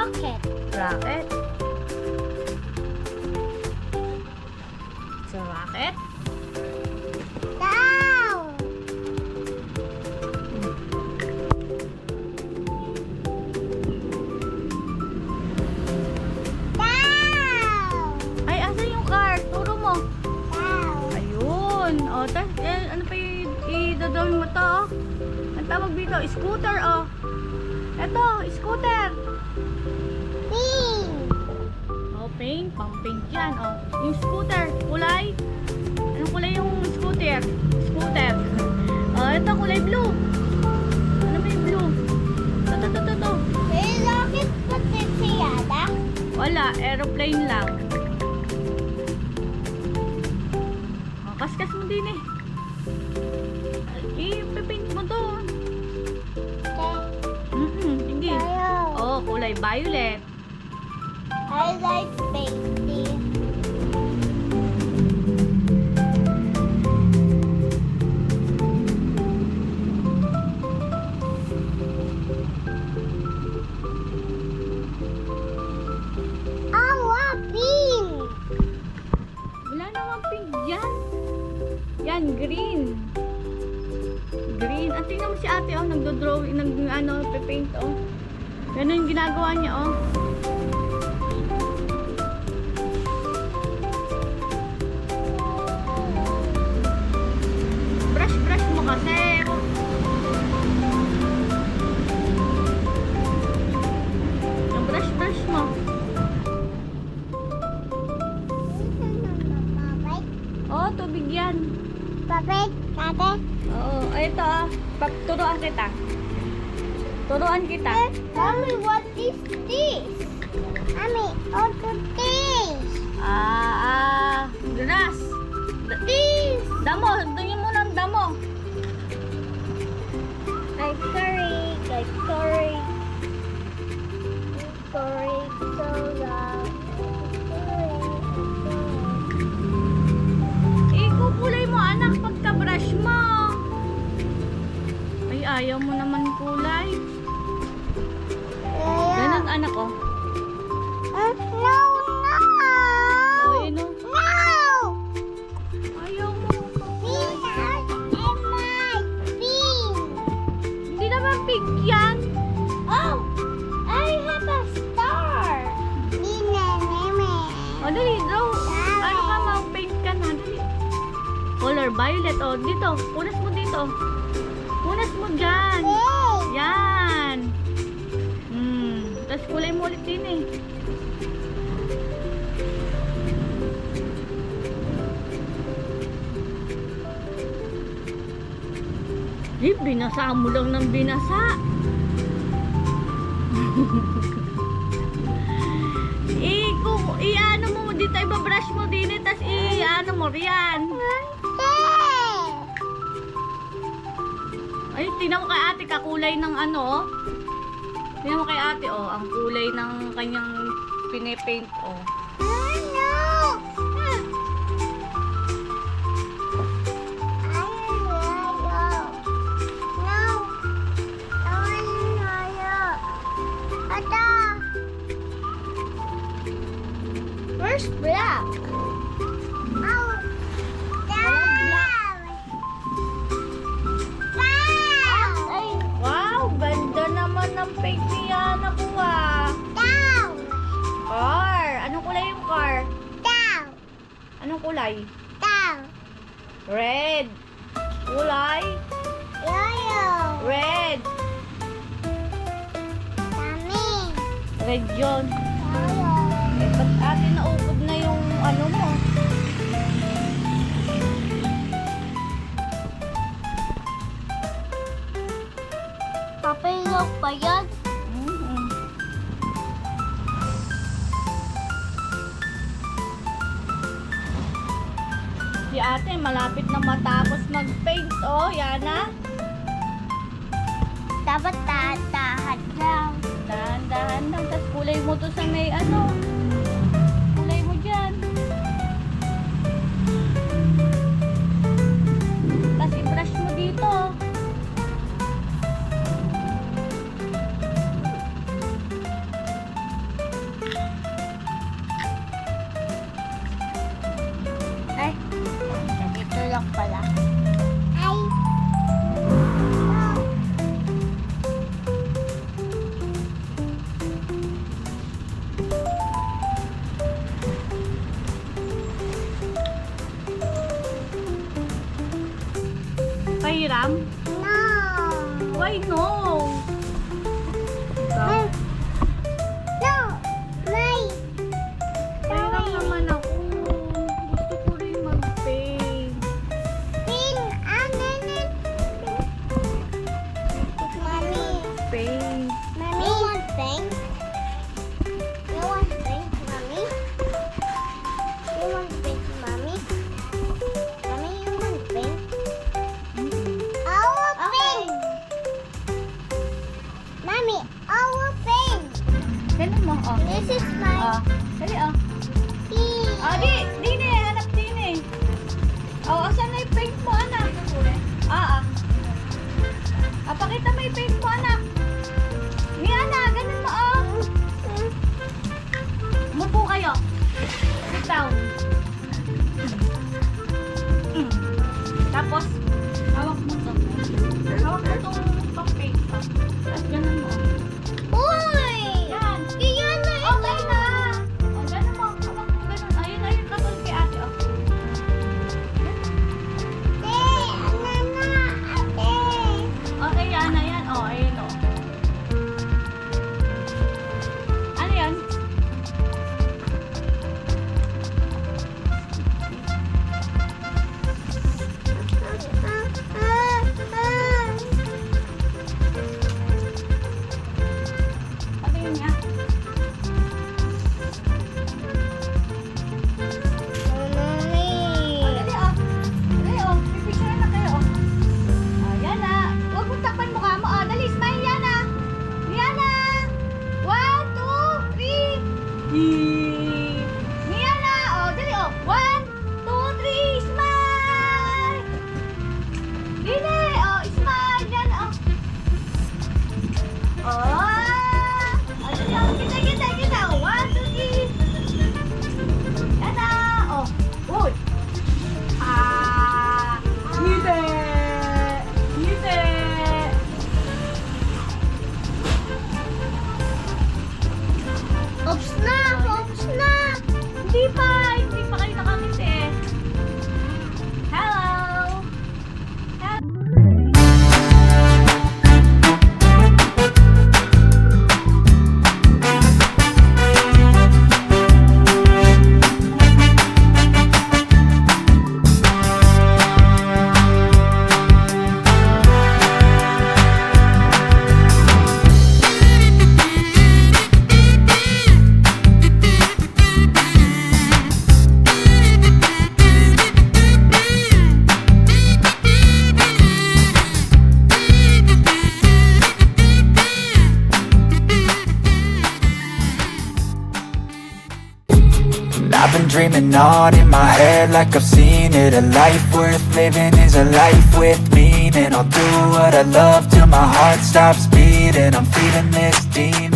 rocket. Rocket. It's a rocket. Down. Down. Ay, asan yung car? Turo mo. Down. Ayun. O, ano pa i-dodrawing mo to? Oh? Ang tawag dito, scooter, oh. Eto, scooter. Pink. Oh, paint. Pang-paint yan, oh. Yung scooter, kulay. Anong kulay yung scooter? Scooter. Oh, ito, kulay blue. Ano ba yung blue? Ito. May rocket pa din siya, da? Wala, aeroplane lang. Oh, kaskas mo din eh. I-paint mo to. Sige. Ayaw. Oh, kulay violet. I like painting. Pink. Wala naman pink dyan. Yan, green. Green. At tingnan mo si ate, oh, nagdo-drawing, paint, oh. Ganun yung ginagawa niya, oh. Brush mo kasi. Yung brush mo. Oh, tubig yan. Papet, kate. Oo, ito, ah. Turuan kita. Turuan kita. Mommy, what is this? Mommy, what is this? Grass. This. Damo, tingin mo ng damo. Like curry, so long. Kukulay mo, anak, pagka-brush mo. Ay, ayaw mo naman kulay. Ganun, anak, oh. No. Oh, yun, oh. No. Ayaw mo. Pink and my pink. Hindi naman pink yan. Oh, I have a star. O, dali, draw. Ano ka, mag-paint ka na. Dali. Color violet, oh. Dito, punas mo dito. Punas mo dyan. Yan. Tapos kulay mo ulit din, eh. Binasa mo lang ng binasa. I-ano mo dito, ibabrush mo din, tas i-ano mo riyan. Ay, tingnan mo kay ate, kakulay ng ano, oh. Tingnan mo kay ate, oh, ang kulay ng kanyang pinipaint, oh. Where's black? Oh, down. Ay, wow, ganda naman ng paint niya, nakuha. Down. Car. Anong kulay yung car? Down. Anong kulay? Down. Red. Kulay? Yellow. Red. Dami. Red yun. Yellow. Eh, ba't ate naupod na yung ano mo? Papilok pa yan? Si ate, malapit na matapos mag-paint, oh, Yana. Dapat dahan lang. Dahan-dahan lang. Tapos kulay mo to sa may ano. Kulay mo dyan. Tapos i-brush mo dito. no. Ikaw? No, my. Parang naman ako. Gusto ko rin mag-paint. Pink. Mommy. Paint. Mommy. You want pink? You want pink, mommy? You want pink, mommy? Mommy, you want pink? I want pink. Mommy, I want pink. Ganun mo, oh. This is my Ah, dali, oh. pink. Ah, di na, hanap din eh. Oh, asan na yung paint mo, anak? Ah. Ah, pakita mo yung paint mo, anak. Ni Ana, ganun mo, oh. Umupo kayo. Sit down. Tapos, hawak mo to. Hawak mo tong pang-paint. Tapos ganun mo. Uy! Yan. Iyan na ito. Okay na. O, ganun mo. Hawak mo ganun. Ayun, katulad kay ate, oh. Okay, Ana, yan. Oh, ayun, oh. Ano yan? Ano yun nga? Oh, dali, oh. Dali, oh. Pipicture na kayo, oh. Oh, yan na. Huwag mong takpan mukha mo. Oh, dali, smile, Yana. Yana. 1, 2, 3. Yana. Oh, dali, oh. 1, 2, 3, smile. Dili. Oh, smile. Yan, oh. Oh. Oh, dali, oh. Kita. Oh, 1, 2, 3. Yana. Oh. Uy. Ah. Hindi. Hindi. Oops na! Oops na! Hindi pa kayo nakangiti. Hello. I've been dreaming on in my head like I've seen it. A life worth living is a life with meaning. I'll do what I love till my heart stops beating. I'm feeding this demon.